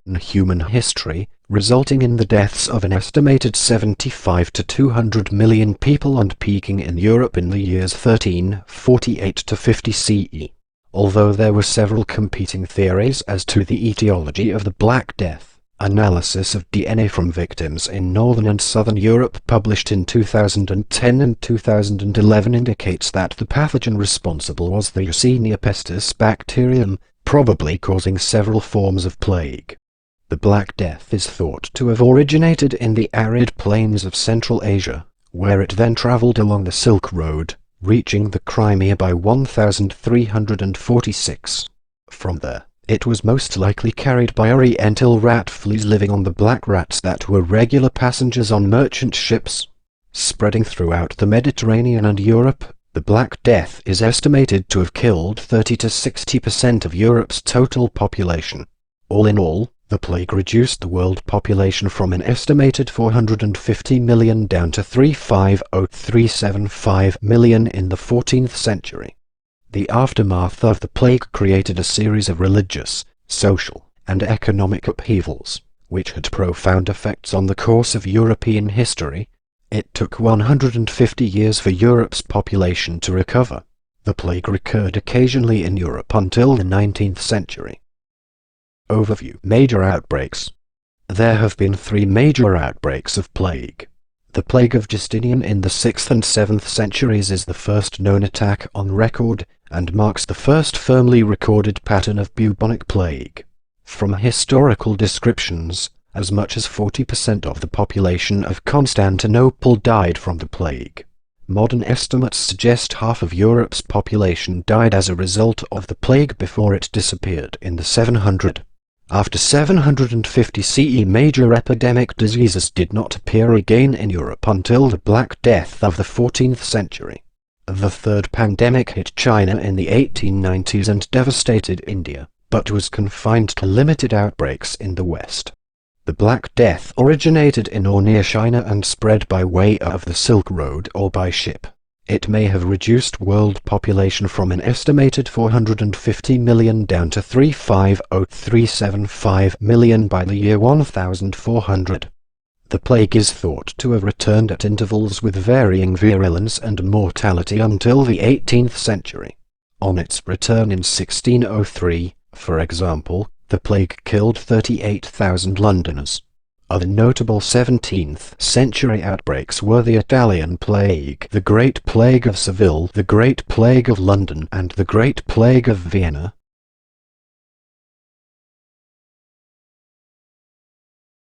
in human history, resulting in the deaths of an estimated 75 to 200 million people and peaking in Europe in the years 1348 to 50 CE. Although there were several competing theories as to the etiology of the Black Death, analysis of DNA from victims in northern and southern Europe published in 2010 and 2011 indicates that the pathogen responsible was the Yersinia pestis bacterium, probably causing several forms of plague. The Black Death is thought to have originated in the arid plains of Central Asia, where it then traveled along the Silk Road, reaching the Crimea by 1346. From there, it was most likely carried by oriental rat fleas living on the black rats that were regular passengers on merchant ships. Spreading throughout the Mediterranean and Europe, the Black Death is estimated to have killed 30 to 60% of Europe's total population. All in all, the plague reduced the world population from an estimated 450 million down to 350-375 million in the 14th century. The aftermath of the plague created a series of religious, social, and economic upheavals, which had profound effects on the course of European history. It took 150 years for Europe's population to recover. The plague recurred occasionally in Europe until the 19th century. Overview: Major outbreaks. There have been 3 major outbreaks of plague. The plague of Justinian in the 6th and 7th centuries is the first known attack on record, and marks the first firmly recorded pattern of bubonic plague. From historical descriptions, as much as 40% of the population of Constantinople died from the plague. Modern estimates suggest half of Europe's population died as a result of the plague before it disappeared in the 700. After 750 CE, major epidemic diseases did not appear again in Europe until the Black Death of the 14th century. The third pandemic hit China in the 1890s and devastated India, but was confined to limited outbreaks in the West. The Black Death originated in or near China and spread by way of the Silk Road or by ship. It may have reduced world population from an estimated 450 million down to 350-375 million by the year 1400. The plague is thought to have returned at intervals with varying virulence and mortality until the 18th century. On its return in 1603, for example, the plague killed 38,000 Londoners. Other notable 17th century outbreaks were the Italian Plague, the Great Plague of Seville, the Great Plague of London, and the Great Plague of Vienna.